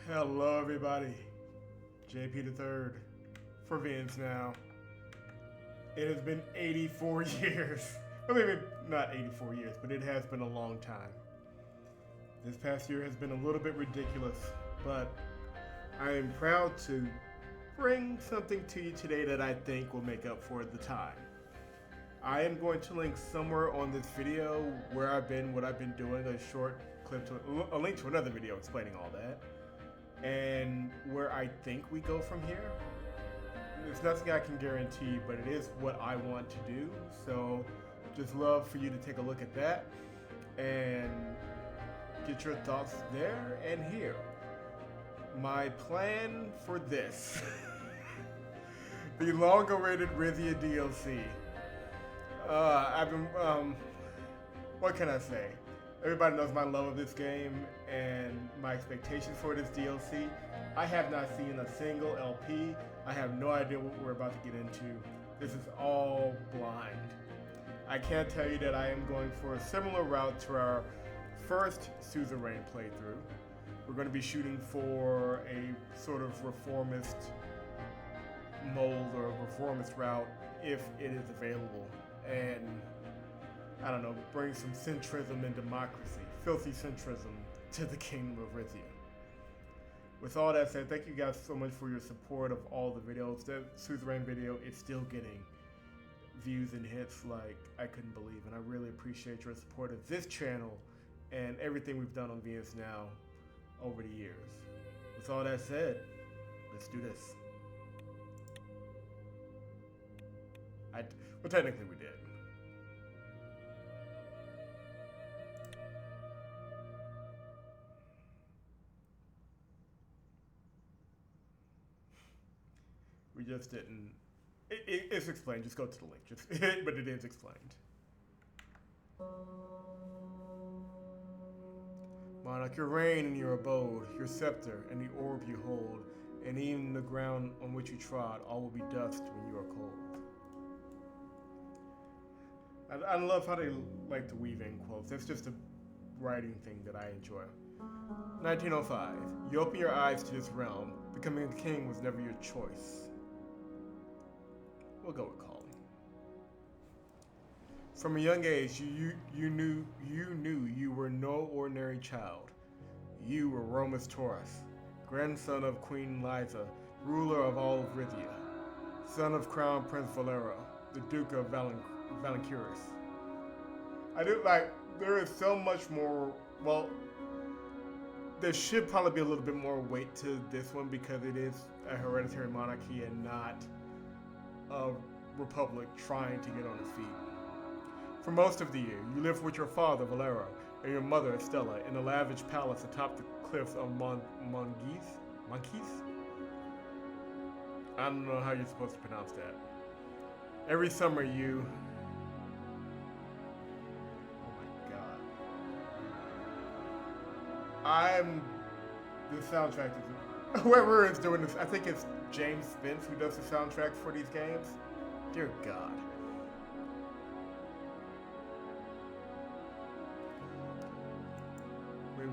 Hello everybody, JP the Third for Vince now. It has been 84 years. Well, maybe not 84 years, but it has been a long time. This past year has been a little bit ridiculous, but I am proud to bring something to you today that I think will make up for the time. I am going to link somewhere on this video where I've been, what I've been doing, a short clip to a link to another video explaining all that, and where I think we go from here. There's nothing I can guarantee, but it is what I want to do. So just love for you to take a look at that and get your thoughts there and here. My plan for this, the long-awaited Rizia DLC. What can I say? Everybody knows my love of this game and my expectations for this DLC. I have not seen a single LP. I have no idea what we're about to get into. This is all blind. I can tell you that I am going for a similar route to our first Suzerain playthrough. We're going to be shooting for a sort of reformist mold or a reformist route if it is available. And I don't know, bring some centrism and democracy, filthy centrism to the kingdom of Rizia. With all that said, thank you guys so much for your support of all the videos. That Suzerain video is still getting views and hits like I couldn't believe, and I really appreciate your support of this channel and everything we've done on VS Now over the years. With all that said, let's do this. Well, technically we did. We just didn't. It's explained. Just go to the link. But it is explained. Monarch, your reign and your abode, your scepter and the orb you hold, and even the ground on which you trod, all will be dust when you are cold. I love how they like to weave in quotes. That's just a writing thing that I enjoy. 1905. You open your eyes to this realm. Becoming a king was never your choice. We'll go with calling. From a young age, you knew you were no ordinary child. You were Romus Toras, grandson of Queen Liza, ruler of all of Rizia, son of Crown Prince Valero, the Duke of Valancurus. I do like. There is so much more. Well, there should probably be a little bit more weight to this one because it is a hereditary monarchy and not a republic trying to get on its feet. For most of the year, you lived with your father, Valero, and your mother, Estella, in a lavish palace atop the cliffs of Monquise? I don't know how you're supposed to pronounce that. Every summer you... Oh my god. The soundtrack is... Whoever is doing this, I think it's James Spence who does the soundtrack for these games. Dear God. We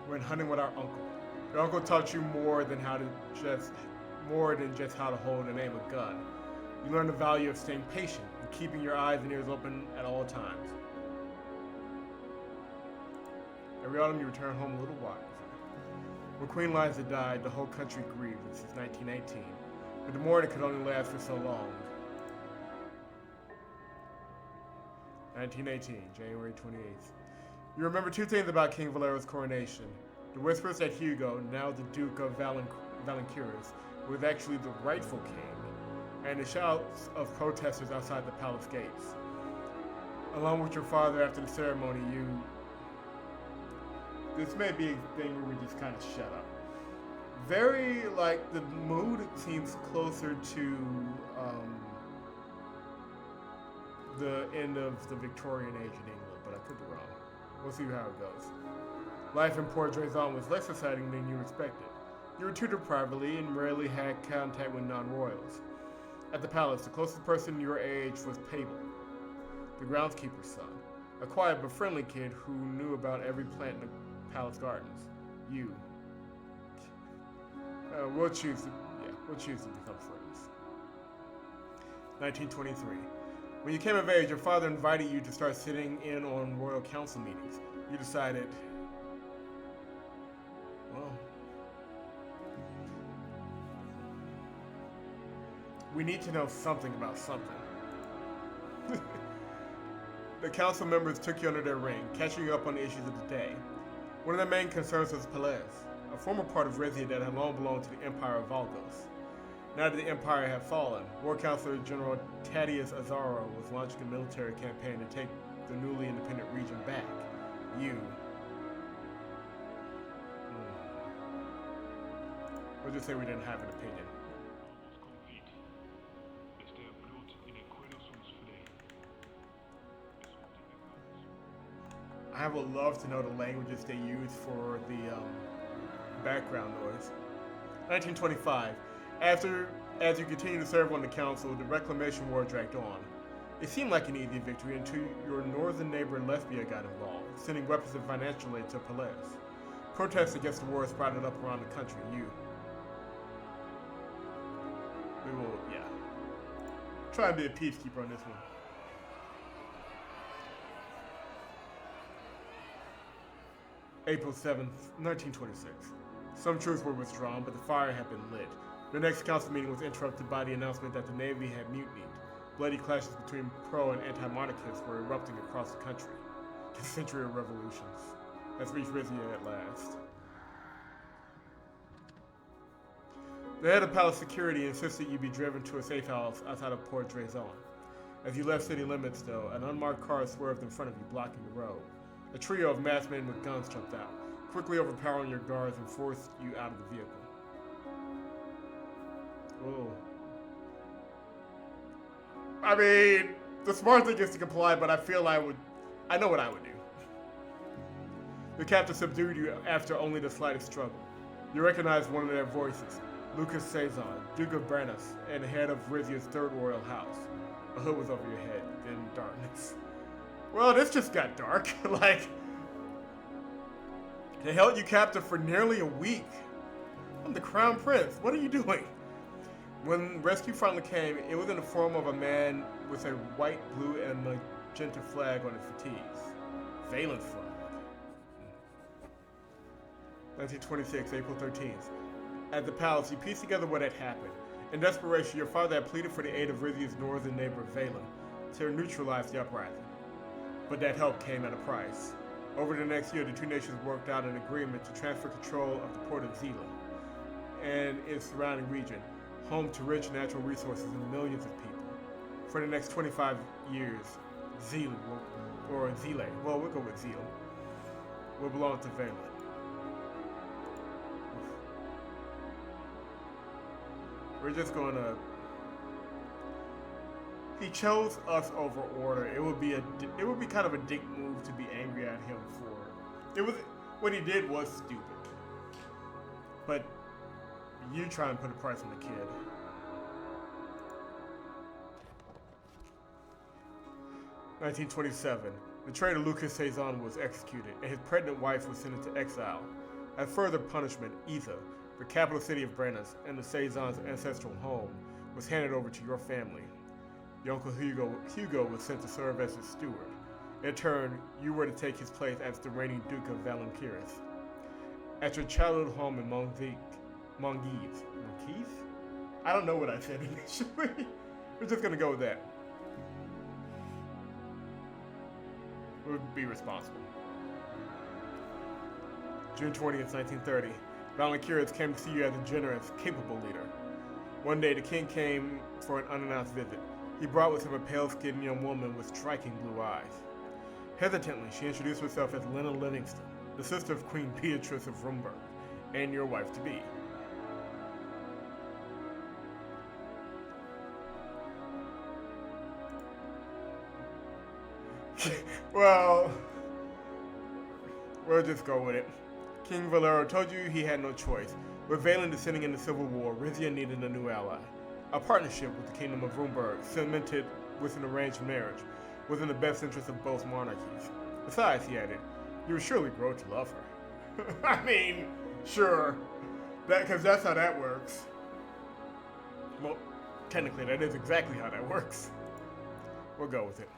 went hunting with our uncle. Your uncle taught you more than just how to hold and aim a gun. You learned the value of staying patient and keeping your eyes and ears open at all times. Every autumn you return home a little wiser. When Queen Liza died, the whole country grieved. This is 1918. But the mourning could only last for so long. 1918, January 28th. You remember two things about King Valero's coronation. The whispers that Hugo, now the Duke of Valancurus, was actually the rightful king, and the shouts of protesters outside the palace gates. Along with your father after the ceremony, this may be a thing where we just kind of shut up. Very, like, the mood seems closer to the end of the Victorian age in England, but I could be wrong. We'll see how it goes. Life in Port Draison was less exciting than you expected. You were tutored privately and rarely had contact with non-royals. At the palace, the closest person your age was Pablo, the groundskeeper's son, a quiet but friendly kid who knew about every plant in the palace gardens. You, we'll choose to become friends. 1923. When you came of age, your father invited you to start sitting in on royal council meetings. You decided, well, we need to know something about something. The council members took you under their wing, catching you up on the issues of the day. One of their main concerns was Pelez, a former part of Rizia that had long belonged to the Empire of Valgos. Now that the Empire had fallen, War Counselor General Thaddeus Azaro was launching a military campaign to take the newly independent region back. We'll just say we didn't have an opinion. I would love to know the languages they use for the background noise. 1925. As you continue to serve on the council, the Reclamation War dragged on. It seemed like an easy victory until your northern neighbor Lesbia got involved, sending weapons and financial aid to Pelez. Protests against the war sprouted up around the country. We will, try and be a peacekeeper on this one. April 7th, 1926. Some troops were withdrawn, but the fire had been lit. The next council meeting was interrupted by the announcement that the Navy had mutinied. Bloody clashes between pro and anti-monarchists were erupting across the country. The century of revolutions has reached Rizia at last. The head of palace security insisted you be driven to a safe house outside of Port Drazon. As you left city limits, though, an unmarked car swerved in front of you, blocking the road. A trio of masked men with guns jumped out, quickly overpowering your guards and forced you out of the vehicle. Oh. I mean, the smart thing is to comply, but I feel I know what I would do. The captain subdued you after only the slightest struggle. You recognized one of their voices, Lucas Suzerain, Duke of Branus, and head of Rizia's third royal house. A hood was over your head, then darkness. Well, this just got dark. They held you captive for nearly a week. I'm the crown prince. What are you doing? When rescue finally came, it was in the form of a man with a white, blue, and magenta flag on his fatigues. Valen's flag. 1926, April 13th. At the palace, you pieced together what had happened. In desperation, your father had pleaded for the aid of Rizia's northern neighbor, Valen, to neutralize the uprising. But that help came at a price. Over the next year, the two nations worked out an agreement to transfer control of the port of Zila and its surrounding region, home to rich natural resources and millions of people. For the next 25 years, Zila, we'll go with Zila, will belong to Valen. We're just going to... He chose us over order. It would be kind of a dick move to be angry at him for. What he did was stupid. But you try and put a price on the kid. (1927) The traitor Lucas Suzerain was executed, and his pregnant wife was sent into exile. As further punishment, Isa, the capital city of Branus and the Suzerain's ancestral home, was handed over to your family. Your uncle Hugo was sent to serve as his steward. In turn, you were to take his place as the reigning Duke of Valenkiris. At your childhood home in Mongies? I don't know what I said initially. We're just gonna go with that. We'll be responsible. June 20th, 1930. Valenkiris came to see you as a generous, capable leader. One day, the king came for an unannounced visit. He brought with him a pale-skinned young woman with striking blue eyes. Hesitantly, she introduced herself as Lena Livingston, the sister of Queen Beatrice of Rumburg, and your wife-to-be. Well, we'll just go with it. King Valero told you he had no choice. With Valen descending in the Civil War, Rizia needed a new ally. A partnership with the Kingdom of Rumburg, cemented with an arranged marriage, was in the best interest of both monarchies. Besides, he added, you would surely grow to love her. I mean, sure. Because that's how that works. Well, technically, that is exactly how that works. We'll go with it.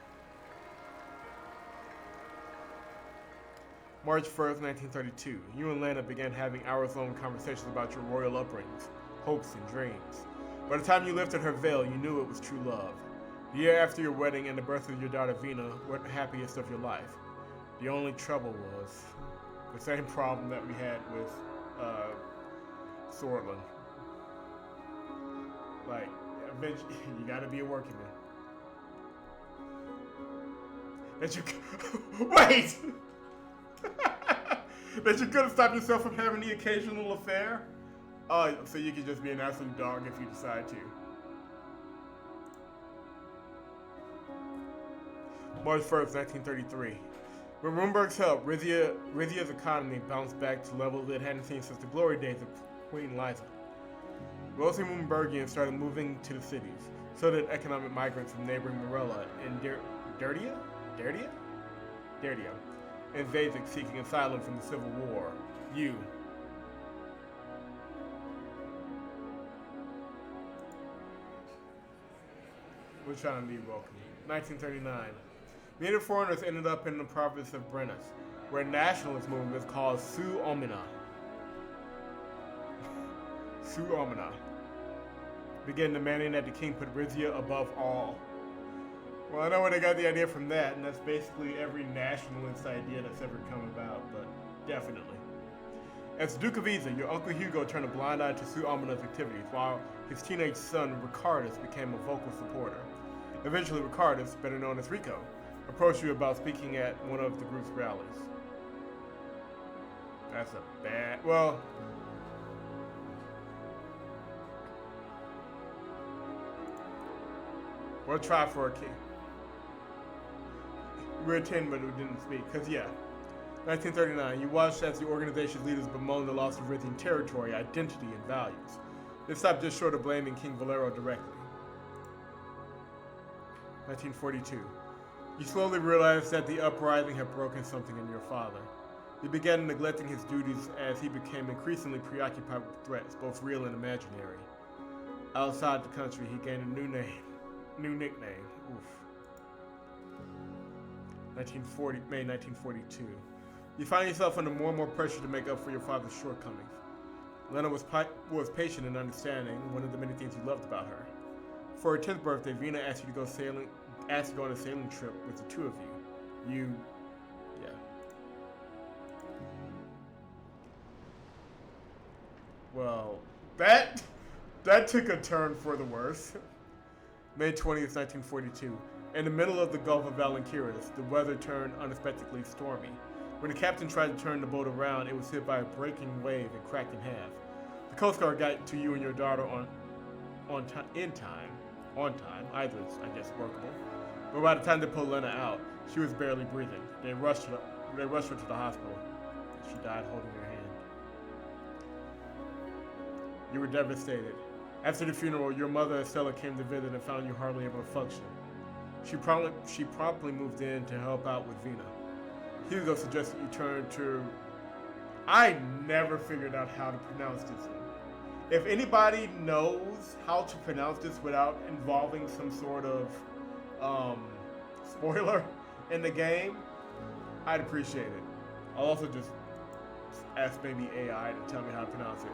March 1st, 1932. You and Lana began having hours-long conversations about your royal upbringings, hopes, and dreams. By the time you lifted her veil, you knew it was true love. The year after your wedding and the birth of your daughter Vina were the happiest of your life. The only trouble was the same problem that we had with Sordland. Like, eventually, you gotta be a working man. That you wait. That you couldn't stop yourself from having the occasional affair. Oh, so you could just be an absolute dog if you decide to. March 1st, 1933. With Rumberg's help, Rizia's economy bounced back to levels it hadn't seen since the glory days of Queen Liza. Wealthy Rumbergians started moving to the cities, so did economic migrants from neighboring Morella and Derdia, and Vazek seeking asylum from the Civil War. We're trying to be welcome. 1939. Many foreigners ended up in the province of Brennus, where a nationalist movement called Suzerain began demanding that the king put Rizia above all. Well, I know where they got the idea from that, and that's basically every nationalist idea that's ever come about, but definitely. As Duke of Eza, your Uncle Hugo turned a blind eye to Suzerain's activities, while his teenage son, Ricardus, became a vocal supporter. Eventually, Ricardus, better known as Rico, approached you about speaking at one of the group's rallies. That's a bad... Well... We'll try for a king. We were 10, but we didn't speak. Because, yeah. 1939, you watched as the organization's leaders bemoaned the loss of Rithian territory, identity, and values. They stopped just short of blaming King Valero directly. 1942. You slowly realized that the uprising had broken something in your father. He began neglecting his duties as he became increasingly preoccupied with threats, both real and imaginary. Outside the country, he gained a new nickname. Oof. May 1942. You find yourself under more and more pressure to make up for your father's shortcomings. Lena was patient and understanding, one of the many things you loved about her. For her 10th birthday, Vina asked you to go on a sailing trip with the two of you. Well, that took a turn for the worse. May 20th, 1942. In the middle of the Gulf of Valenkiris, the weather turned unexpectedly stormy. When the captain tried to turn the boat around, it was hit by a breaking wave and cracked in half. The Coast Guard got to you and your daughter on time. Either is, I guess, workable. But by the time they pulled Lena out, she was barely breathing. They rushed her to the hospital. She died holding her hand. You were devastated. After the funeral, your mother Estella came to visit and found you hardly able to function. She promptly moved in to help out with Vina. Hugo suggested you turn to... I never figured out how to pronounce this one. If anybody knows how to pronounce this without involving some sort of spoiler in the game, I'd appreciate it. I'll also just ask maybe AI to tell me how to pronounce it.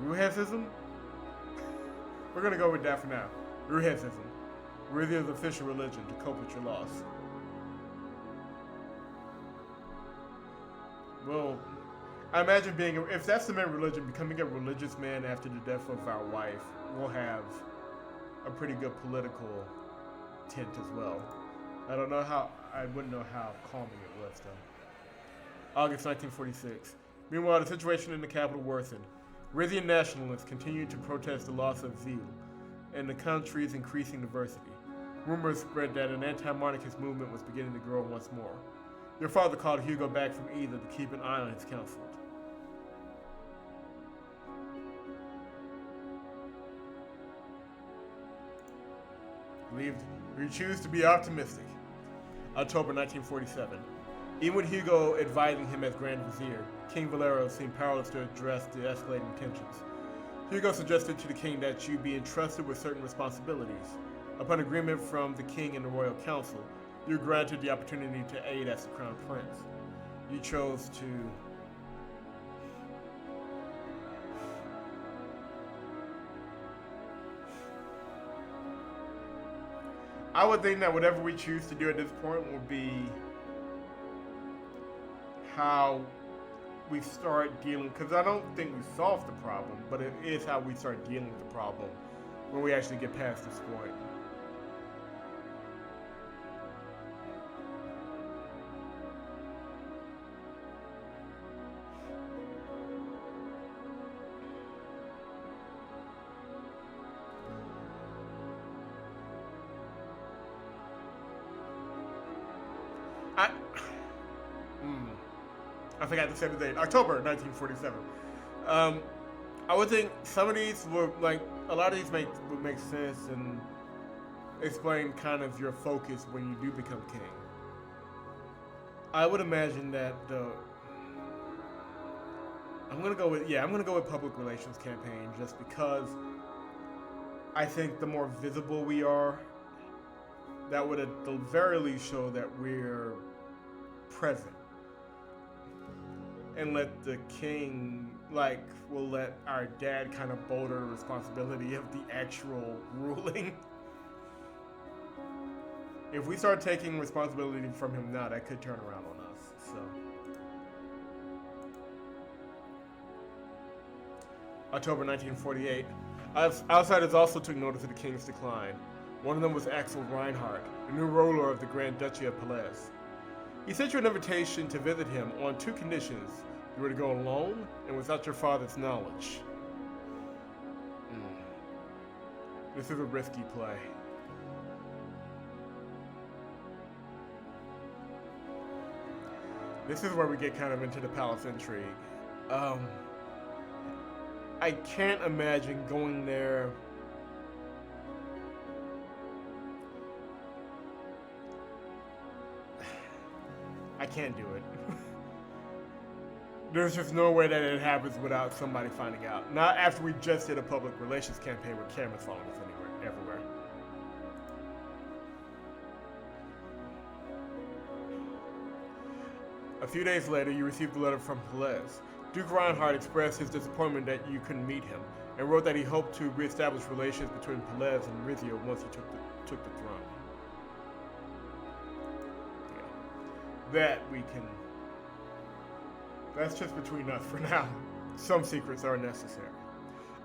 Ruhesism? We're gonna go with that for now. Ruhesism. Rizia's official religion to cope with your loss. Well, I imagine if that's the main religion, becoming a religious man after the death of our wife will have a pretty good political tint as well. I wouldn't know how calming it was though. August 1946. Meanwhile, the situation in the capital worsened. Rizian nationalists continued to protest the loss of zeal and the country's increasing diversity. Rumors spread that an anti-monarchist movement was beginning to grow once more. Your father called Hugo back from Eza to keep an eye on his council. You choose to be optimistic. October 1947. Even with Hugo advising him as Grand Vizier, King Valero seemed powerless to address the escalating tensions. Hugo suggested to the king that you be entrusted with certain responsibilities. Upon agreement from the king and the royal council, you were granted the opportunity to aid as the crown prince. You chose to... I would think that whatever we choose to do at this point will be how we start dealing, because I don't think we solved the problem, but it is how we start dealing with the problem when we actually get past this point. I forgot to say the date. October 1947. I would think some of these were like a lot of these would make sense and explain kind of your focus when you do become king. I would imagine that I'm gonna go with public relations campaign just because I think the more visible we are, that would at the very least show that we're present. And let the king, we'll let our dad kind of boulder the responsibility of the actual ruling. If we start taking responsibility from him now, that could turn around on us, so. October 1948. Outsiders also took notice of the king's decline. One of them was Axel Reinhardt, the new ruler of the Grand Duchy of Pelez. He sent you an invitation to visit him on two conditions. You were to go alone and without your father's knowledge. This is a risky play. This is where we get kind of into the palace intrigue. I can't imagine going there. I can't do it. There's just no way that it happens without somebody finding out. Not after we just did a public relations campaign with cameras following us everywhere. A few days later, you received a letter from Pelez. Duke Reinhardt expressed his disappointment that you couldn't meet him, and wrote that he hoped to reestablish relations between Pelez and Rizia once he took the throne. That we can... That's just between us for now. Some secrets are necessary.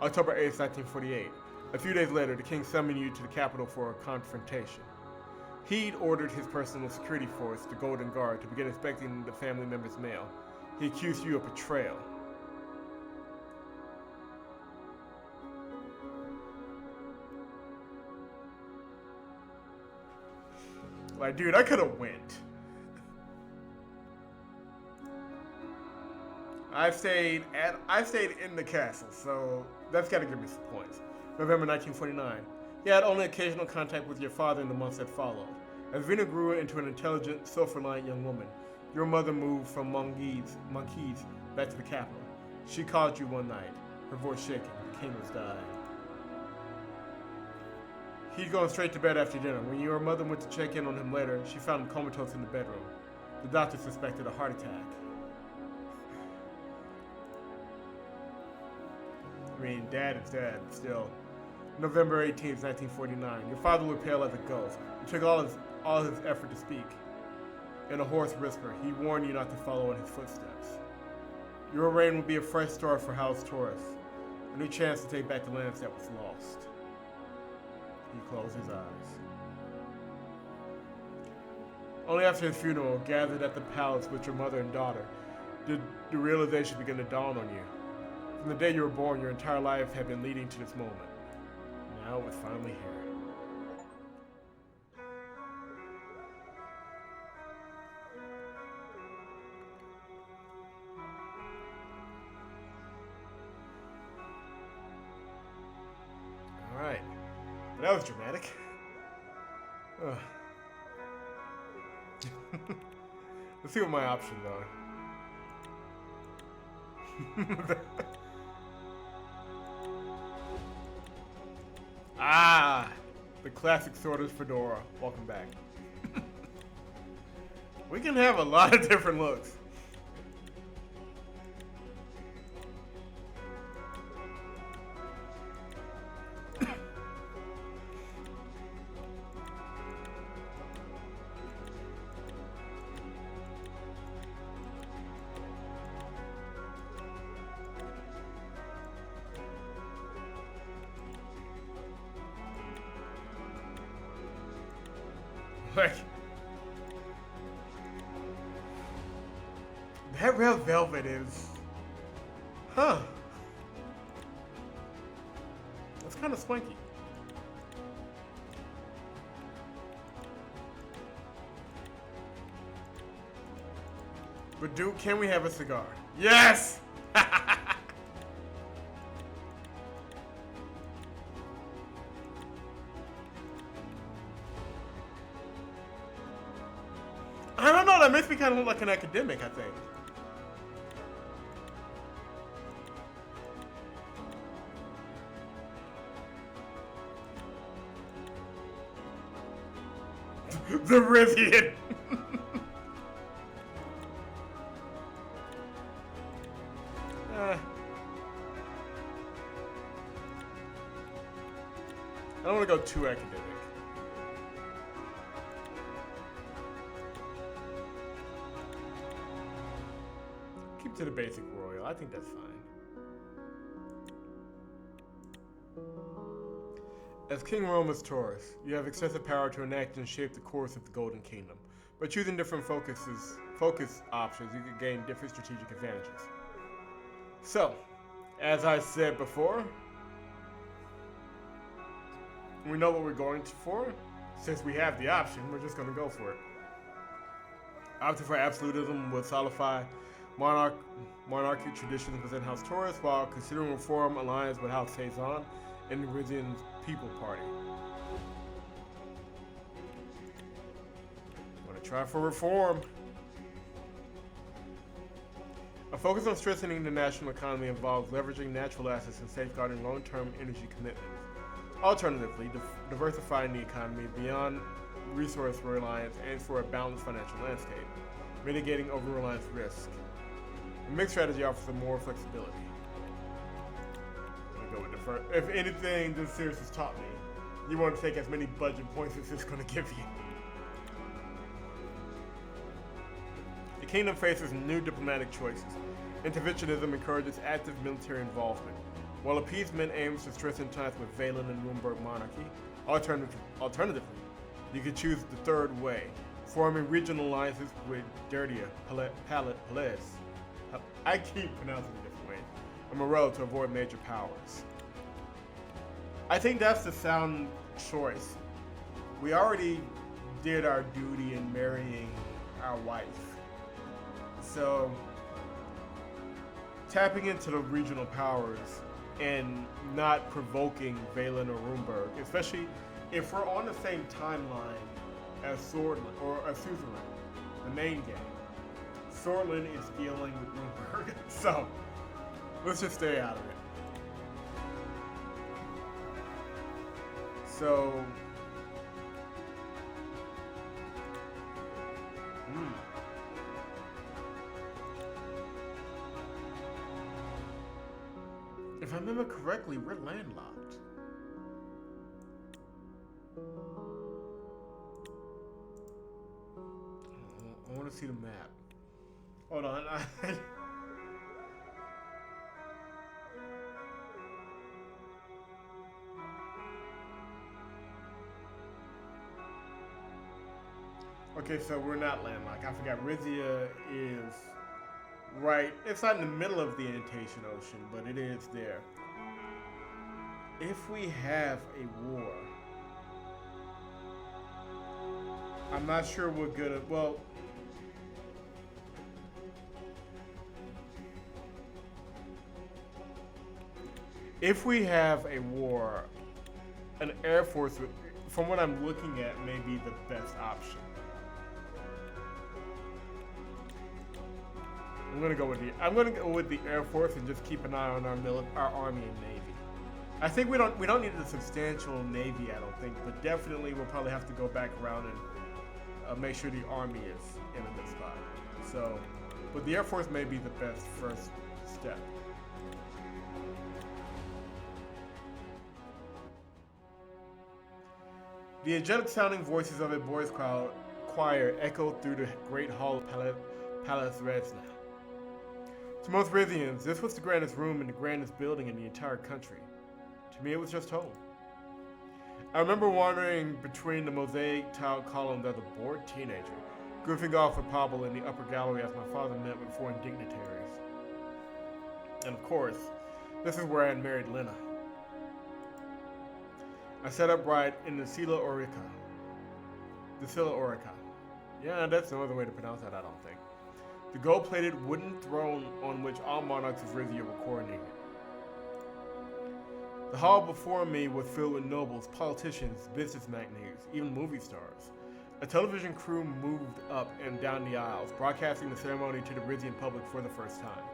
October 8th, 1948. A few days later, the king summoned you to the capital for a confrontation. He'd ordered his personal security force, the Golden Guard, to begin inspecting the family member's mail. He accused you of betrayal. Like, dude, I could have went. I stayed in the castle, so that's got to give me some points. November 1949. He had only occasional contact with your father in the months that followed. As Vina grew into an intelligent, self-reliant young woman, your mother moved from Monkeys back to the capital. She called you one night, her voice shaking. The king was dying. He'd gone straight to bed after dinner. When your mother went to check in on him later, she found him comatose in the bedroom. The doctor suspected a heart attack. I mean, dad is dead, still. November 18th, 1949. Your father looked pale as a ghost. It took all his effort to speak. In a hoarse whisper, he warned you not to follow in his footsteps. Your reign would be a fresh start for House Toras, a new chance to take back the lands that was lost. He closed his eyes. Only after his funeral, gathered at the palace with your mother and daughter, did the realization begin to dawn on you. From the day you were born, your entire life had been leading to this moment. Now it was finally here. Alright. That was dramatic. Let's see what my options are. Ah, the classic Sorter's fedora. Welcome back. We can have a lot of different looks. Like, that red velvet is, huh? That's kind of swanky. But can we have a cigar? Yes! I don't know, that makes me kind of look like an academic, I think. The Rivian! I don't want to go too academic. To the basic royal. I think that's fine. As King Romus Toras, you have excessive power to enact and shape the course of the Golden Kingdom. By choosing different focus options, you can gain different strategic advantages. So, as I said before, we know what we're going for. Since we have the option, we're just going to go for it. Opting for absolutism will solidify monarchy traditions within House Toras, while considering reform alliance with House Suzerain and the Rizian People Party. Want to try for reform? A focus on strengthening the national economy involves leveraging natural assets and safeguarding long-term energy commitments. Alternatively, diversifying the economy beyond resource reliance and for a balanced financial landscape, mitigating over-reliance risk. The mixed strategy offers more flexibility. I'm gonna go with the first. If anything, this series has taught me, you want to take as many budget points as it's gonna give you. The kingdom faces new diplomatic choices. Interventionism encourages active military involvement, while appeasement aims to strengthen ties with Valen and Runeberg monarchy. Alternatively, you could choose the third way, forming regional alliances with Dirtia, Palais. I keep pronouncing it different ways. And Morel to avoid major powers. I think that's the sound choice. We already did our duty in marrying our wife. So, tapping into the regional powers and not provoking Valen or Runeberg, especially if we're on the same timeline as Sordland or as Suzerain, the main game. Sordland is dealing with Embark, so let's just stay out of it. So, if I remember correctly, we're landlocked. I want to see the map. Hold on. Okay, so we're not landlocked. I forgot. Rizia is right. It's not in the middle of the Antasian Ocean, but it is there. If we have a war, I'm not sure we're gonna. Well. If we have a war, an air force, from what I'm looking at, may be the best option. I'm gonna go with the Air Force and just keep an eye on our Army and Navy. I think we don't need a substantial Navy, I don't think, but definitely we'll probably have to go back around and make sure the Army is in a good spot. So, but the Air Force may be the best first step. The angelic sounding voices of a boys' choir echoed through the great hall of Palace Resna. To most Rizians, this was the grandest room and the grandest building in the entire country. To me, it was just home. I remember wandering between the mosaic tile columns as a bored teenager, goofing off with Pablo in the upper gallery as my father met with foreign dignitaries. And of course, this is where I had married Lena. I sat upright in the Silla Orica. The Silla Orica. Yeah, that's no other way to pronounce that, I don't think. The gold-plated wooden throne on which all monarchs of Rizia were coronated. The hall before me was filled with nobles, politicians, business magnates, even movie stars. A television crew moved up and down the aisles, broadcasting the ceremony to the Rizian public for the first time.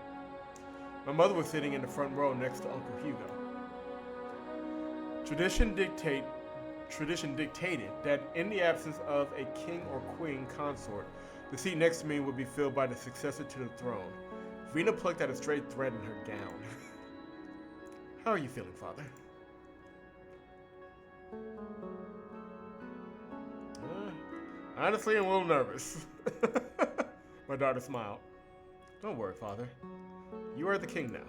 My mother was sitting in the front row next to Uncle Hugo. Tradition dictated that in the absence of a king or queen consort, the seat next to me would be filled by the successor to the throne. Vina plucked at a straight thread in her gown. How are you feeling, Father? Honestly, I'm a little nervous. My daughter smiled. Don't worry, Father. You are the king now.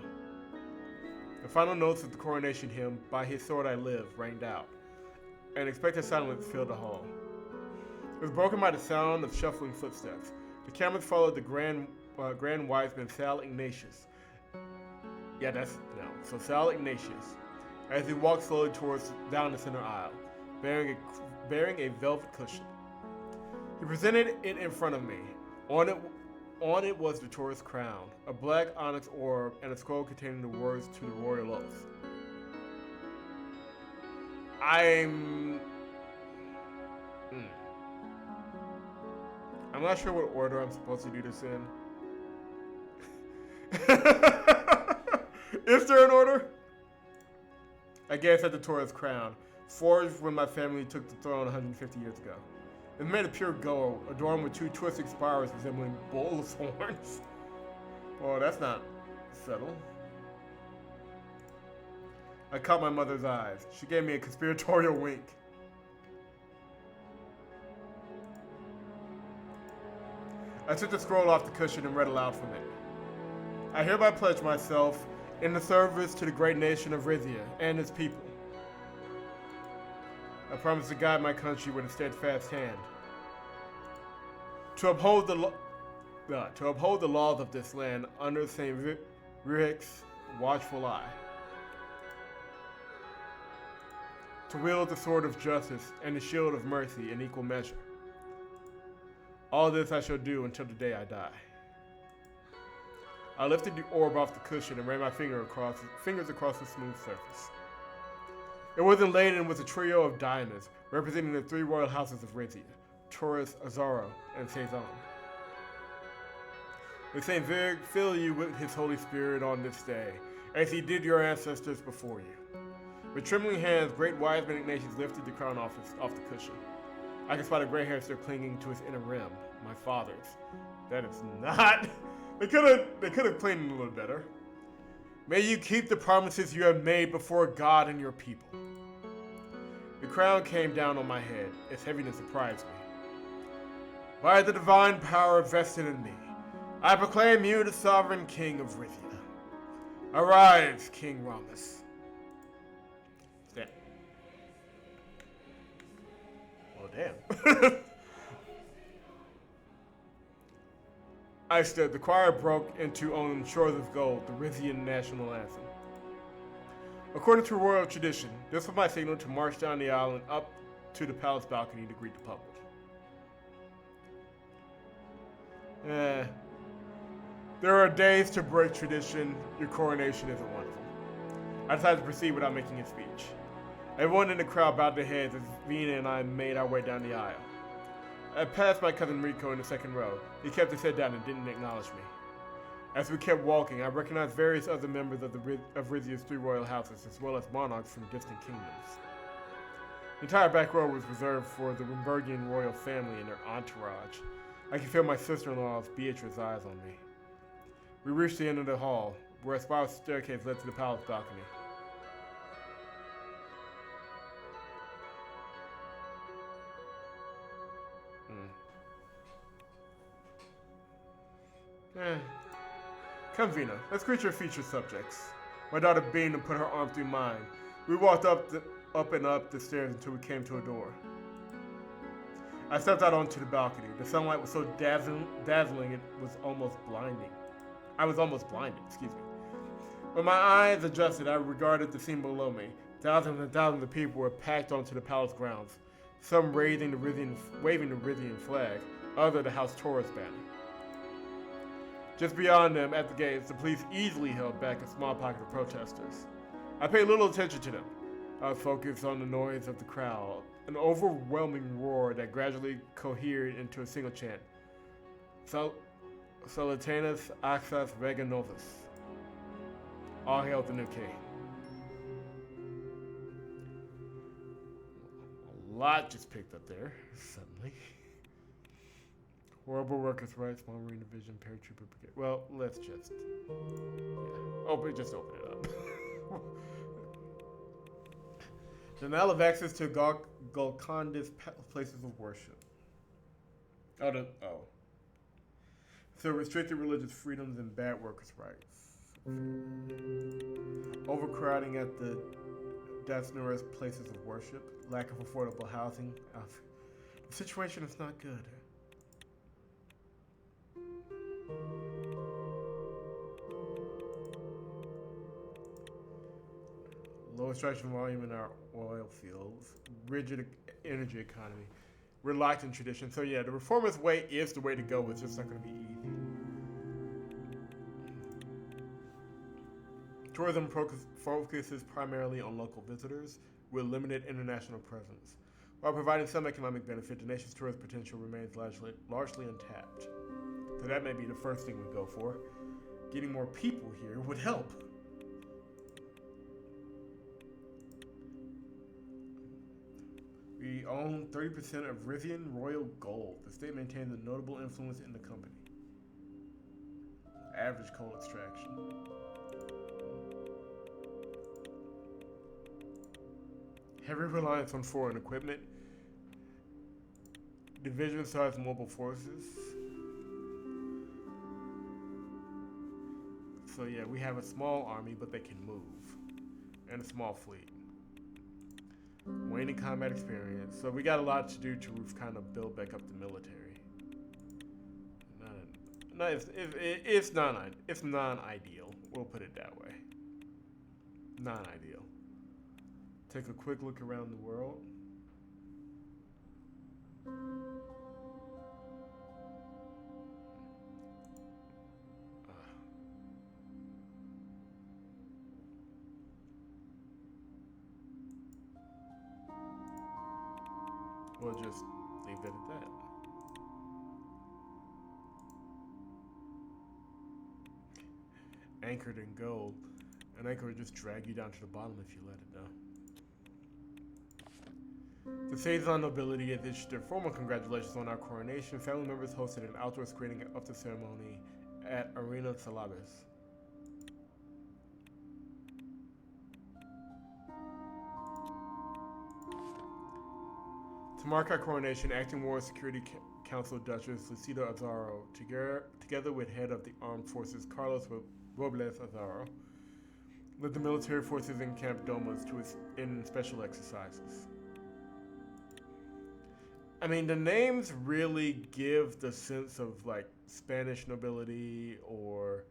The final notes of the coronation hymn, "By His Sword I Live," rang out. An expectant silence filled the hall. It was broken by the sound of shuffling footsteps. The cameras followed the Grand Wiseman Sal Ignatius. Sal Ignatius, as he walked slowly down the center aisle, bearing a velvet cushion. He presented it in front of me. On it was the Toras crown, a black onyx orb, and a scroll containing the words to the royal oath. I'm not sure what order I'm supposed to do this in. Is there an order? I gazed at the Toras crown, forged when my family took the throne 150 years ago. It's made of pure gold, adorned with two twisted spirals resembling bull's horns. Well, that's not subtle. I caught my mother's eyes. She gave me a conspiratorial wink. I took the scroll off the cushion and read aloud from it. I hereby pledge myself in the service to the great nation of Rizia and its people. I promise to guide my country with a steadfast hand. To uphold the laws of this land under St. Rurik's watchful eye. To wield the sword of justice and the shield of mercy in equal measure. All this I shall do until the day I die. I lifted the orb off the cushion and ran my fingers across the smooth surface. It was laden with a trio of diamonds representing the three royal houses of Rizia, Toras, Azaro, and Suzerain. May St. Virg fill you with his Holy Spirit on this day, as he did your ancestors before you. With trembling hands, great Wiseman Ignatius lifted the crown off the cushion. I can spot a gray hair still clinging to its inner rim, my father's. That is not... They could have planned it a little better. May you keep the promises you have made before God and your people. The crown came down on my head. Its heaviness surprised me. By the divine power vested in me, I proclaim you the sovereign king of Rizia. Arise, King Romus. Stand. Oh, damn. I stood. The choir broke into On Shores of Gold, the Rizian national anthem. According to royal tradition, this was my signal to march down the aisle and up to the palace balcony to greet the public. There are days to break tradition. Your coronation isn't one of them. I decided to proceed without making a speech. Everyone in the crowd bowed their heads as Vina and I made our way down the aisle. I passed my cousin Rico in the second row. He kept his head down and didn't acknowledge me. As we kept walking, I recognized various other members of Rizia's 3 royal houses, as well as monarchs from distant kingdoms. The entire back row was reserved for the Rimbergian royal family and their entourage. I could feel my sister-in-law's Beatrice's eyes on me. We reached the end of the hall, where a spiral staircase led to the palace balcony. Come, Vina. Let's greet your featured subjects. My daughter beamed and put her arm through mine. We walked up and up the stairs until we came to a door. I stepped out onto the balcony. The sunlight was so dazzling it was almost blinding. I was almost blinded, excuse me. When my eyes adjusted, I regarded the scene below me. Thousands and thousands of people were packed onto the palace grounds, some waving the Rizzian flag, others the House Toras banner. Just beyond them, at the gates, the police easily held back a small pocket of protesters. I paid little attention to them. I was focused on the noise of the crowd, an overwhelming roar that gradually cohered into a single chant. Solitanus Axas Rega Novus. All hail the new king. A lot just picked up there, suddenly. Horrible workers' rights, small marine division, paratrooper brigade. Well, let's just, just open it up. Denial of access to Golconda's places of worship. So restricted religious freedoms and bad workers' rights. Overcrowding at the Dasnura's places of worship. Lack of affordable housing. The situation is not good. Low extraction volume in our oil fields, rigid energy economy, reluctant tradition. So yeah, the reformist way is the way to go. It's just not going to be easy. Tourism focuses primarily on local visitors with limited international presence. While providing some economic benefit, the nation's tourist potential remains largely untapped. So that may be the first thing we go for. Getting more people here would help. We own 30% of Rizzian Royal Gold. The state maintains a notable influence in the company. Average coal extraction. Heavy reliance on foreign equipment. Division-sized mobile forces. So yeah, we have a small army, but they can move. And a small fleet. Waning combat experience. So we got a lot to do to kind of build back up the military. It's non-ideal. We'll put it that way. Non-ideal. Take a quick look around the world. We'll just leave it at that. Anchored in gold. An anchor would just drag you down to the bottom if you let it down. The Sazon nobility has issued their formal congratulations on our coronation. Family members hosted an outdoor screening of the ceremony at Arena Salabes. To mark our coronation, Acting War Security Council Duchess Lucido Azaro, together with head of the armed forces Carlos Robles Azaro, led the military forces in Camp Domas in special exercises. I mean, the names really give the sense of like Spanish nobility or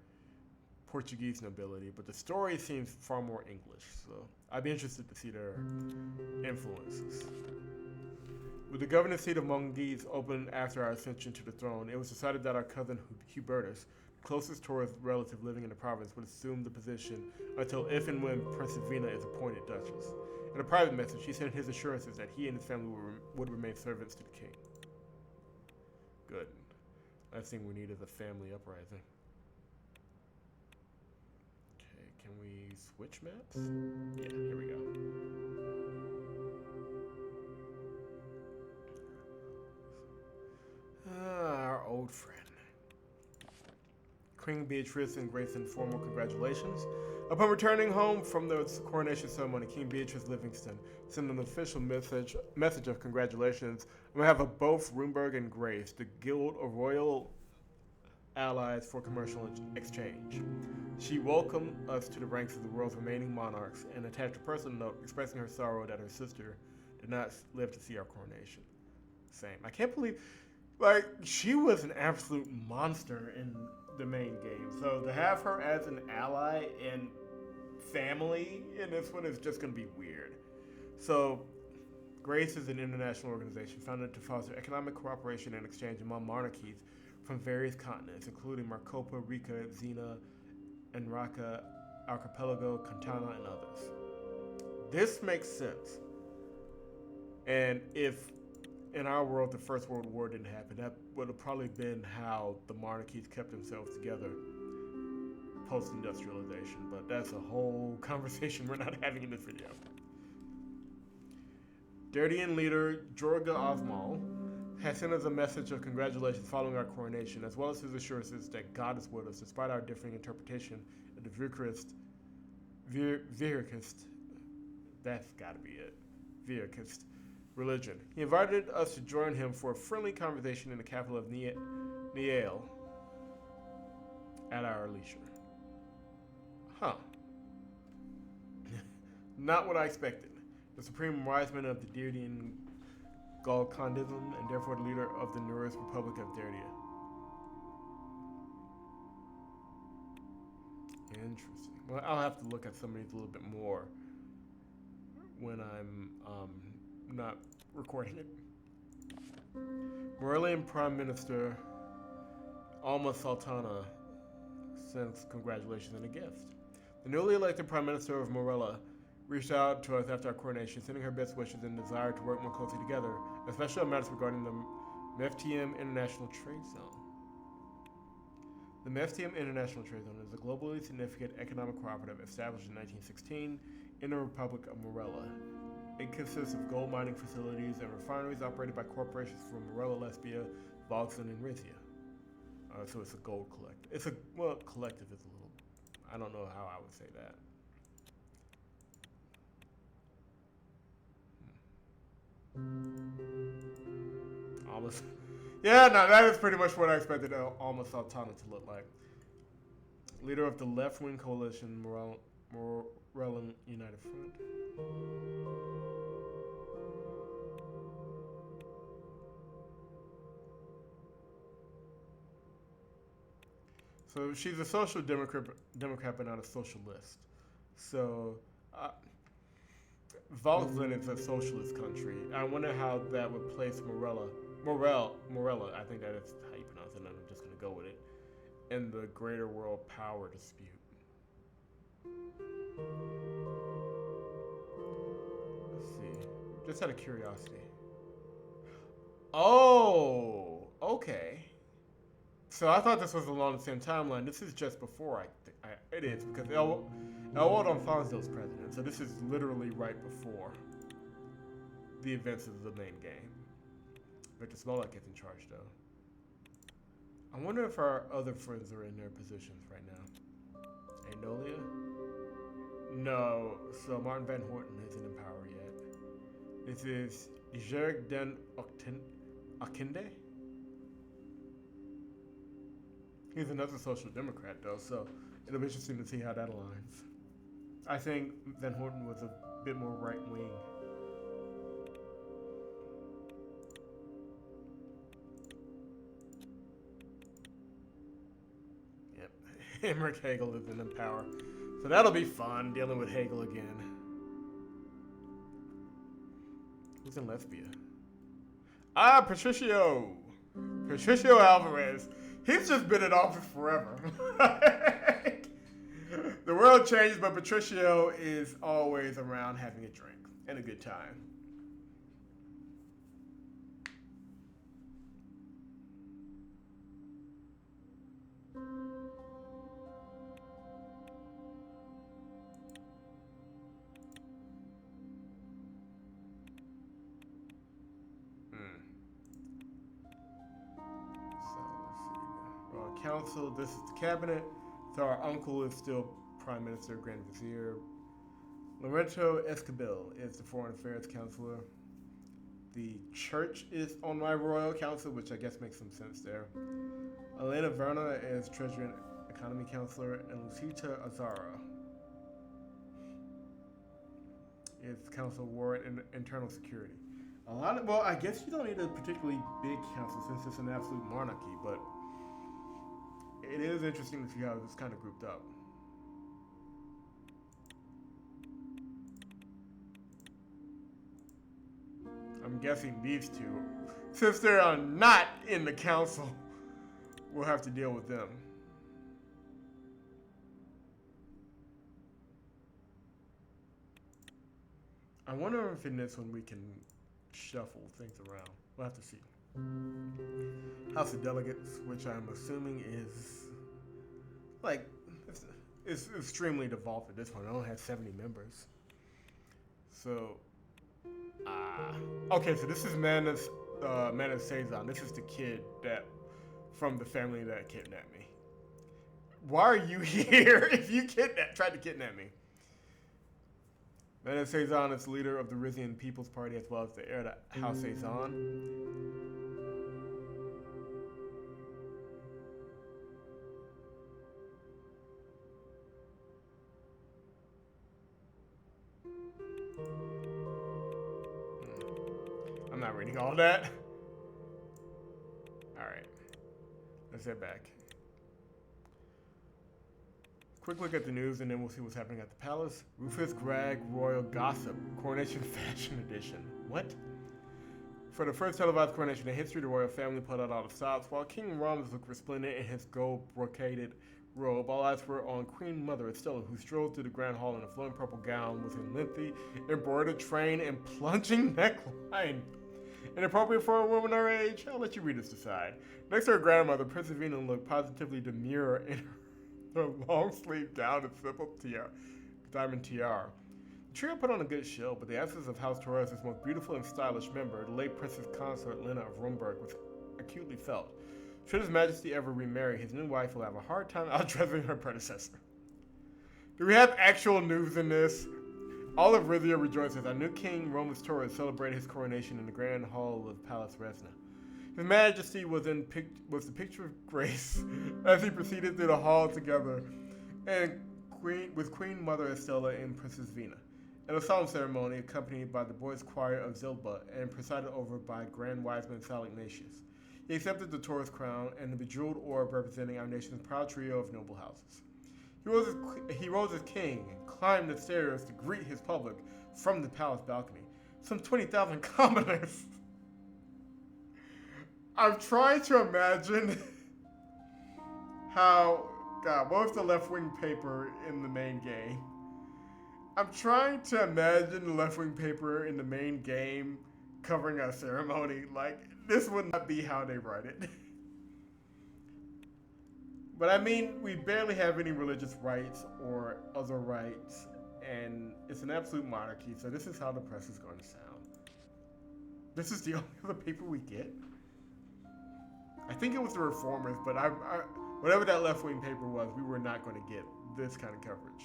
Portuguese nobility, but the story seems far more English, so I'd be interested to see their influences. With the governing seat of Monguise open after our ascension to the throne, it was decided that our cousin Hubertus, closest Toras relative living in the province, would assume the position until if and when Princess Vina is appointed Duchess. In a private message, he sent his assurances that he and his family would remain servants to the king. Good. Last thing we need is a family uprising. we switch maps? Yeah, here we go. Our old friend. Queen Beatrice and Grayson formal congratulations. Upon returning home from the coronation ceremony, King Beatrice Livingston sent an official message of congratulations on behalf of both Runeberg and Grace, the Guild of Royal Allies for Commercial Exchange. She welcomed us to the ranks of the world's remaining monarchs and attached a personal note expressing her sorrow that her sister did not live to see our coronation. Same. I can't believe, like, she was an absolute monster in the main game. So to have her as an ally and family in this one is just going to be weird. So GRACE is an international organization founded to foster economic cooperation and exchange among monarchies from various continents, including Marcopa, Rica, Xena, Enraka, Archipelago, Cantana, and others. This makes sense. And if in our world the First World War didn't happen, that would have probably been how the monarchies kept themselves together post-industrialization. But that's a whole conversation we're not having in this video. Dardian leader Jorga Osmal has sent us a message of congratulations following our coronation, as well as his assurances that God is with us despite our differing interpretation of the Virkist, that's gotta be it, Virkist religion. He invited us to join him for a friendly conversation in the capital of Niale at our leisure. Huh. Not what I expected. The supreme wise man of the Dardian Galkandism and therefore the leader of the Norse Republic of Dardia. Interesting. Well, I'll have to look at some of these a little bit more when I'm not recording it. Morellian Prime Minister Alma Sultana sends congratulations and a gift. The newly elected Prime Minister of Morella reached out to us after our coronation, sending her best wishes and desire to work more closely together, especially on matters regarding the MEFTM International Trade Zone. The MEFTM International Trade Zone is a globally significant economic cooperative established in 1916 in the Republic of Morella. It consists of gold mining facilities and refineries operated by corporations from Morella, Lesbia, Volxen, and Rizia. So it's a gold collective. Collective is a little, I don't know how I would say that. Almost. Yeah, no, that is pretty much what I expected Alma Sultana to look like. Leader of the left-wing coalition, Morellan United Front. So she's a social democrat, but not a socialist. So Volksland is a socialist country. I wonder how that would place Morella, I think that is how you pronounce it, and I'm just going to go with it, in the greater world power dispute. Let's see. Just out of curiosity. Oh, okay. So I thought this was along the same timeline. This is just before it is, because Elwood Alfonso's president. So this is literally right before the events of the main game. Victor Smolak gets in charge, though. I wonder if our other friends are in their positions right now. Anolia? No. So Martin Van Horten isn't in power yet. This is Jerg Den Akinde? He's another social democrat, though, so it'll be interesting to see how that aligns. I think Van Horten was a bit more right-wing. Yep, Emmerich Hegel isn't in power. So that'll be fun, dealing with Hegel again. Who's in Lesbia? Ah, Patricio Alvarez. He's just been in office forever. The world changes, but Patricio is always around having a drink and a good time. Council. This is the cabinet. So our uncle is still Prime Minister, Grand Vizier. Lorenzo Escobil is the Foreign Affairs Counselor. The church is on my royal council, which I guess makes some sense there. Elena Verna is Treasury and Economy Counselor, and Lucita Azara is Council of War and Internal Security. Well, I guess you don't need a particularly big council since it's an absolute monarchy, but it is interesting to see how it's kind of grouped up. I'm guessing these two, since they are not in the council, we'll have to deal with them. I wonder if in this one we can shuffle things around. We'll have to see. House of Delegates, which I'm assuming is like it's extremely devolved at this point. It only has 70 members. So, okay. So this is Manus Sazon. This is the kid that from the family that kidnapped me. Why are you here if you tried to kidnap me? Manus Sazon is the leader of the Rizian People's Party as well as the heir to House Sazon. I'm not reading all that. Alright. Let's head back. Quick look at the news and then we'll see what's happening at the palace. Rufus Grag Royal Gossip, Coronation Fashion Edition. What? For the first televised coronation in history, the royal family put out all the stops. While King Romus looked resplendent in his gold brocaded robe, all eyes were on Queen Mother Estella, who strolled through the grand hall in a flowing purple gown with a lengthy embroidered train and plunging neckline. Inappropriate for a woman her age? I'll let you readers decide. Next to her grandmother, Princess Vina looked positively demure in her long-sleeved gown and simple diamond tiara. The trio put on a good show, but the absence of House Toras' most beautiful and stylish member, the late Princess Consort Lena of Rumberg, was acutely felt. Should His Majesty ever remarry, his new wife will have a hard time outdressing her predecessor. Do we have actual news in this? All of Rizia rejoices. Our new King Romus Toras celebrated his coronation in the Grand Hall of Palace Resna. His Majesty was the picture of grace as he proceeded through the hall together with Queen Mother Estella and Princess Vina. In a solemn ceremony accompanied by the boys' choir of Zilba and presided over by Grand Wiseman Salignatius. He accepted the Taurus crown and the bejeweled orb representing our nation's proud trio of noble houses. He rose as king and climbed the stairs to greet his public from the palace balcony. Some 20,000 commoners. I'm trying to imagine how... God, what was the left-wing paper in the main game? I'm trying to imagine the left-wing paper in the main game covering a ceremony. Like, this would not be how they write it. But I mean, we barely have any religious rights or other rights, and it's an absolute monarchy, so this is how the press is going to sound. This is the only other paper we get? I think it was the Reformers, but whatever that left-wing paper was, we were not going to get this kind of coverage.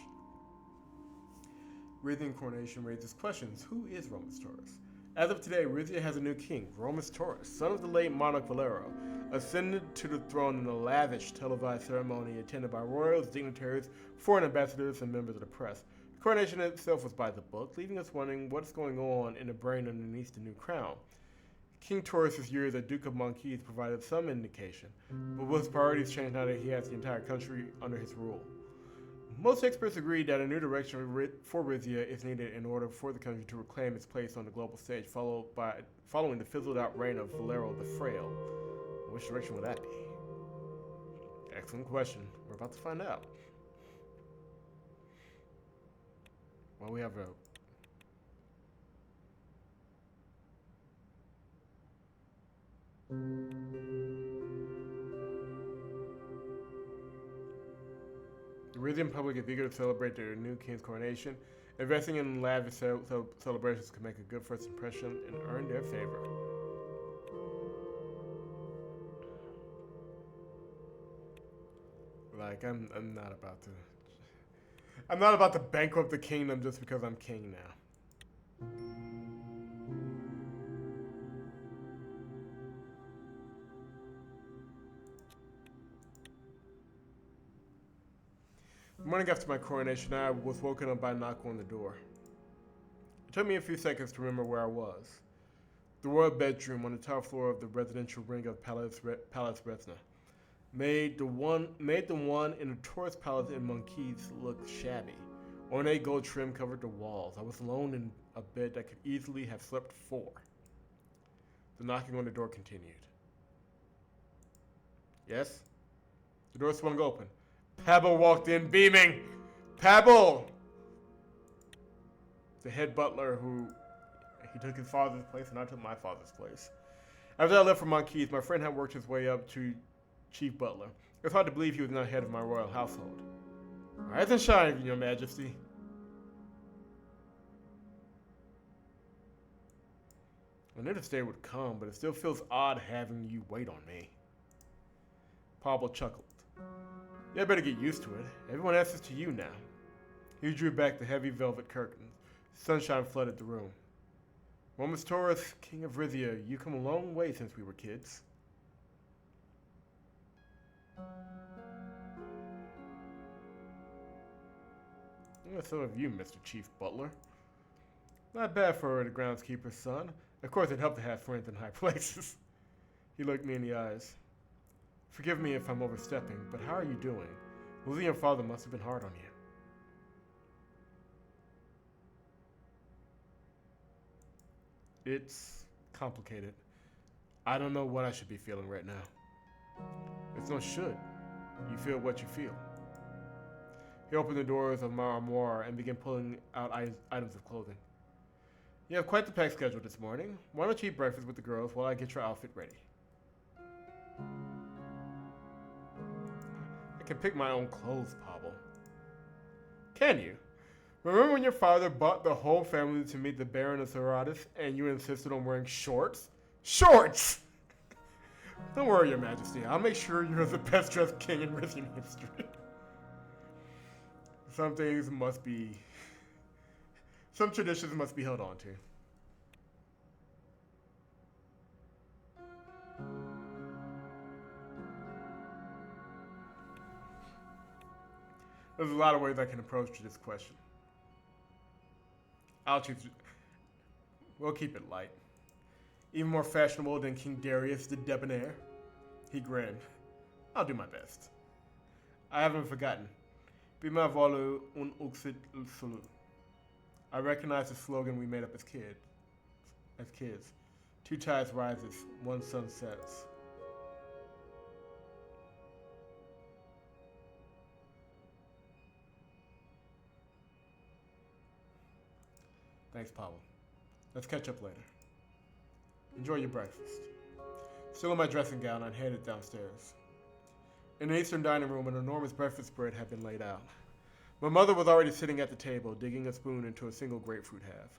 Rizian coronation raises questions. Who is Romus Toras? As of today, Rizia has a new king, Romus Toras, son of the late monarch Valero, ascended to the throne in a lavish televised ceremony attended by royals, dignitaries, foreign ambassadors, and members of the press. The coronation itself was by the book, leaving us wondering what's going on in the brain underneath the new crown. King Toras' years as Duke of Monkeys provided some indication, but will his priorities change now that he has the entire country under his rule? Most experts agree that a new direction for Rizia is needed in order for the country to reclaim its place on the global stage, following the fizzled-out reign of Valero the Frail. Which direction would that be? Excellent question. We're about to find out. Well, we have a... The Rizian public is eager to celebrate their new king's coronation. Investing in lavish celebrations can make a good first impression and earn their favor. Like, I'm not about to... I'm not about to bankrupt the kingdom just because I'm king now. The morning after my coronation, I was woken up by a knock on the door. It took me a few seconds to remember where I was. The royal bedroom on the top floor of the residential ring of Palace Resna made the one in the tourist palace in Monkeys look shabby. Ornate gold trim covered the walls. I was alone in a bed that could easily have slept four. The knocking on the door continued. Yes? The door swung open. Pablo walked in, beaming. Pablo! The head butler he took his father's place and I took my father's place. After I left for Monkeys, my friend had worked his way up to chief butler. It's hard to believe he was not head of my royal household. Rise and shine, your majesty. I knew this day would come, but it still feels odd having you wait on me. Pablo chuckled. You better get used to it. Everyone answers to you now. He drew back the heavy velvet curtains. Sunshine flooded the room. Romus Toras, King of Rizia, you come a long way since we were kids. Yeah, so have you, Mr. Chief Butler. Not bad for the groundskeeper's son. Of course, it helped to have friends in high places. He looked me in the eyes. Forgive me if I'm overstepping, but how are you doing? Losing your father must have been hard on you. It's complicated. I don't know what I should be feeling right now. It's no should. You feel what you feel. He opened the doors of my armoire and began pulling out items of clothing. You have quite the packed schedule this morning. Why don't you eat breakfast with the girls while I get your outfit ready? I can pick my own clothes, Pablo. Can you? Remember when your father bought the whole family to meet the Baron of Sordland and you insisted on wearing shorts? Shorts! Don't worry, your majesty. I'll make sure you're the best dressed king in Rizian history. Some traditions must be held on to. There's a lot of ways I can approach this question. We'll keep it light. Even more fashionable than King Darius the Debonair. He grinned. I'll do my best. I haven't forgotten. Bima volu un uxit sulu. I recognize the slogan we made up as kids. Two tides rises, one sun sets. Thanks, Pablo. Let's catch up later. Enjoy your breakfast. Still in my dressing gown, I headed downstairs. In the eastern dining room, an enormous breakfast spread had been laid out. My mother was already sitting at the table, digging a spoon into a single grapefruit half.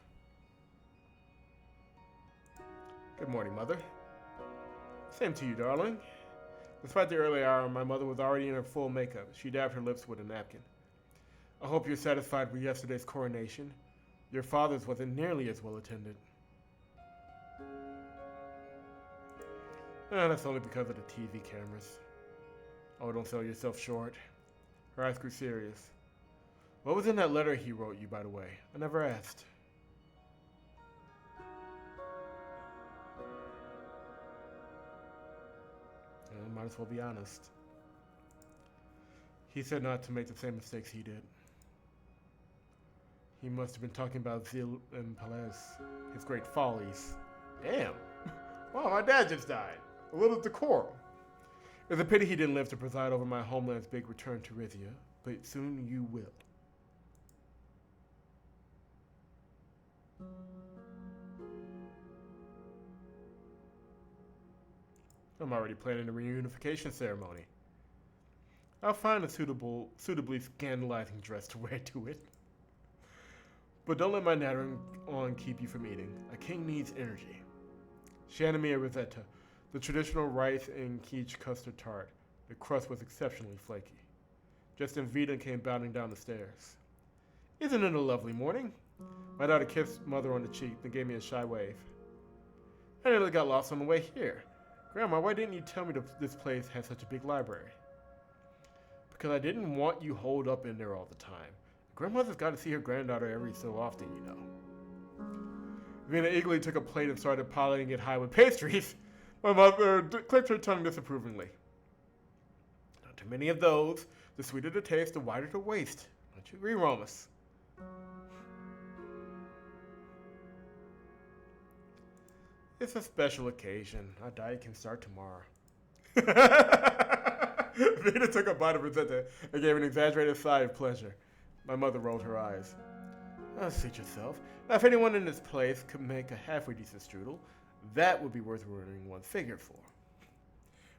Good morning, Mother. Same to you, darling. Despite the early hour, my mother was already in her full makeup. She dabbed her lips with a napkin. I hope you're satisfied with yesterday's coronation. Your father's wasn't nearly as well attended. That's only because of the TV cameras. Oh, don't sell yourself short. Her eyes grew serious. What was in that letter he wrote you, by the way? I never asked. Might as well be honest. He said not to make the same mistakes he did. He must have been talking about Zil and Palace, his great follies. Damn. Wow, my dad just died. A little decorum. It's a pity he didn't live to preside over my homeland's big return to Rizia, but soon you will. I'm already planning a reunification ceremony. I'll find a suitably scandalizing dress to wear to it. But don't let my nattering on keep you from eating. A king needs energy. She handed me a rosetta, the traditional rice and quiche custard tart. The crust was exceptionally flaky. Just then Vita came bounding down the stairs. Isn't it a lovely morning? My daughter kissed Mother on the cheek, then gave me a shy wave. I nearly got lost on the way here. Grandma, why didn't you tell me this place has such a big library? Because I didn't want you holed up in there all the time. Grandmother's got to see her granddaughter every so often, you know. Vina eagerly took a plate and started piling it high with pastries. My mother clicked her tongue disapprovingly. Not too many of those. The sweeter the taste, the wider the waist. Don't you agree, Romus? It's a special occasion. Our diet can start tomorrow. Vina took a bite of Rosetta and gave an exaggerated sigh of pleasure. My mother rolled her eyes. Oh, suit yourself. Now, if anyone in this place could make a halfway decent strudel, that would be worth ruining one's figure for.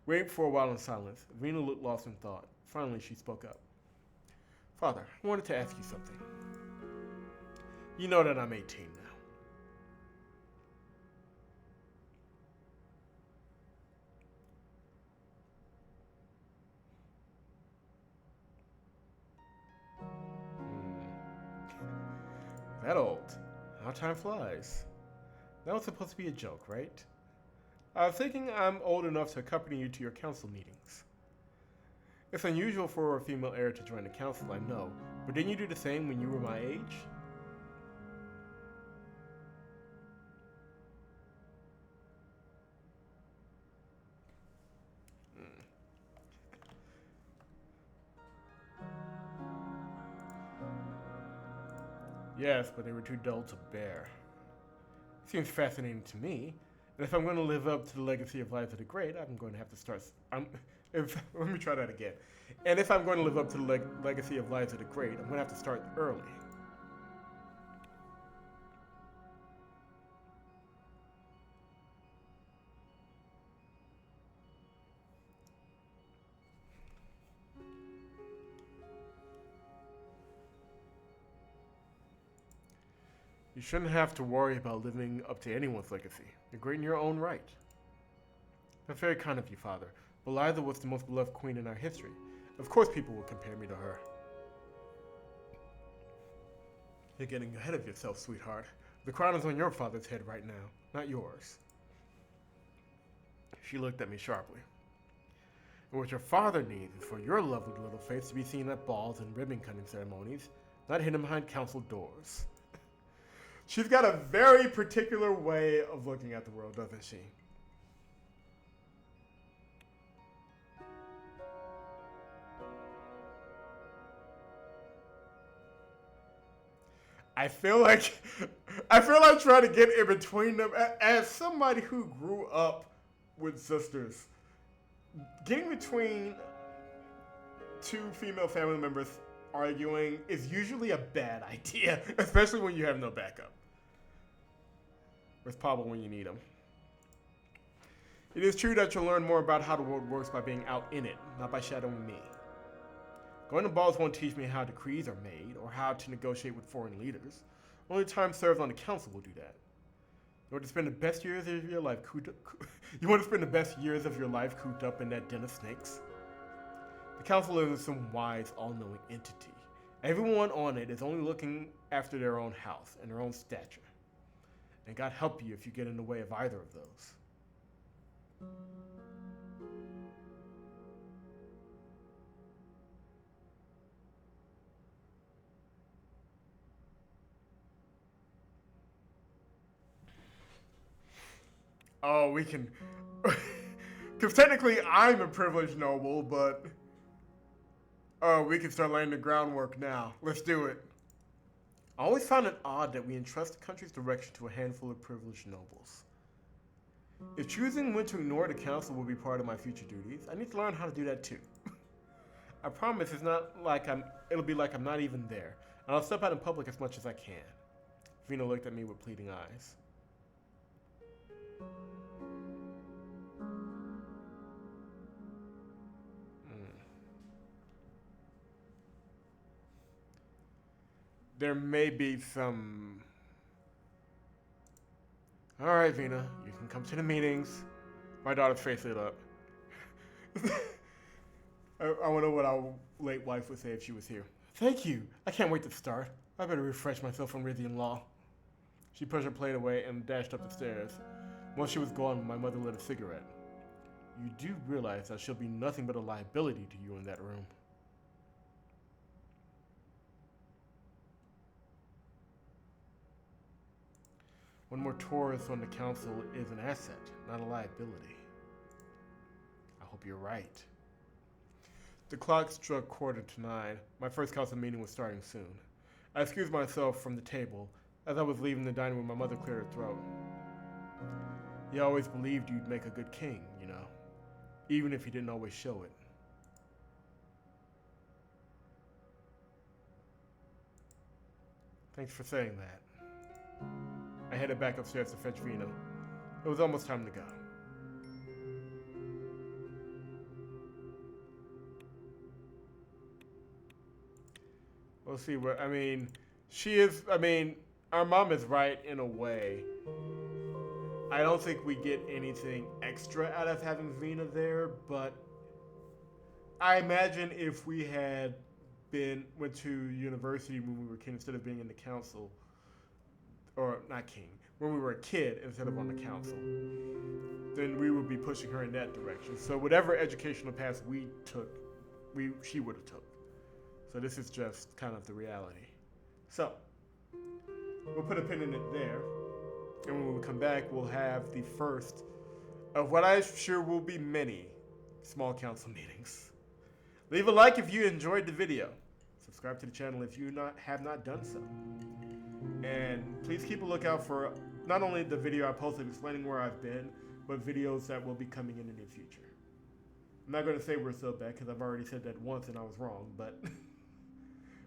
Waiting for a while in silence, Vina looked lost in thought. Finally, she spoke up. Father, I wanted to ask you something. You know that I'm 18 now. That old. How time flies. That was supposed to be a joke, right? I was thinking I'm old enough to accompany you to your council meetings. It's unusual for a female heir to join the council, I know, but didn't you do the same when you were my age? Yes, but they were too dull to bear. Seems fascinating to me. And if I'm going to live up to the legacy of Liza the Great, I'm going to have to start... let me try that again. And if I'm going to live up to the legacy of Liza the Great, I'm going to have to start early. You shouldn't have to worry about living up to anyone's legacy. You're great in your own right. That's very kind of you, Father. But Liza was the most beloved queen in our history. Of course people will compare me to her. You're getting ahead of yourself, sweetheart. The crown is on your father's head right now, not yours. She looked at me sharply. And what your father needs is for your lovely little face to be seen at balls and ribbon-cutting ceremonies, not hidden behind council doors. She's got a very particular way of looking at the world, doesn't she? I feel like trying to get in between them as somebody who grew up with sisters. Getting between two female family members arguing is usually a bad idea, especially when you have no backup. It's Pablo when you need him. It is true that you'll learn more about how the world works by being out in it, not by shadowing me. Going to balls won't teach me how decrees are made or how to negotiate with foreign leaders. Only time served on the council will do that. You want to spend the best years of your life cooped up in that den of snakes? The council is some wise, all-knowing entity. Everyone on it is only looking after their own house and their own stature. And God help you if you get in the way of either of those. Oh, we can... Because technically I'm a privileged noble, but... Oh, we can start laying the groundwork now. Let's do it. I always found it odd that we entrust the country's direction to a handful of privileged nobles. If choosing when to ignore the council will be part of my future duties, I need to learn how to do that too. I promise it'll be like I'm not even there, and I'll step out in public as much as I can. Vina looked at me with pleading eyes. There may be some... Alright, Vina, you can come to the meetings. My daughter's face lit up. I wonder what our late wife would say if she was here. Thank you. I can't wait to start. I better refresh myself from Rizzian law. She pushed her plate away and dashed up the stairs. Once she was gone, my mother lit a cigarette. You do realize that she'll be nothing but a liability to you in that room. One more Toras on the council is an asset, not a liability. I hope you're right. The clock struck 9:15. My first council meeting was starting soon. I excused myself from the table. As I was leaving the dining room, my mother cleared her throat. You always believed you'd make a good king, you know, even if you didn't always show it. Thanks for saying that. I headed back upstairs to fetch Vina. It was almost time to go. We'll see what, our mom is right in a way. I don't think we get anything extra out of having Vina there, but I imagine if we had went to university when we were kids instead of being in the council, or not king, when we were a kid instead of on the council, then we would be pushing her in that direction. So whatever educational path we took, she would have took. So this is just kind of the reality. So we'll put a pin in it there, and when we come back, we'll have the first of what I'm sure will be many small council meetings. Leave a like if you enjoyed the video. Subscribe to the channel if you have not done so. And please keep a lookout for not only the video I posted explaining where I've been, but videos that will be coming in the near future. I'm not going to say we're so bad because I've already said that once and I was wrong, but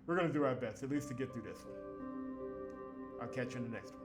we're going to do our best, at least to get through this one. I'll catch you in the next one.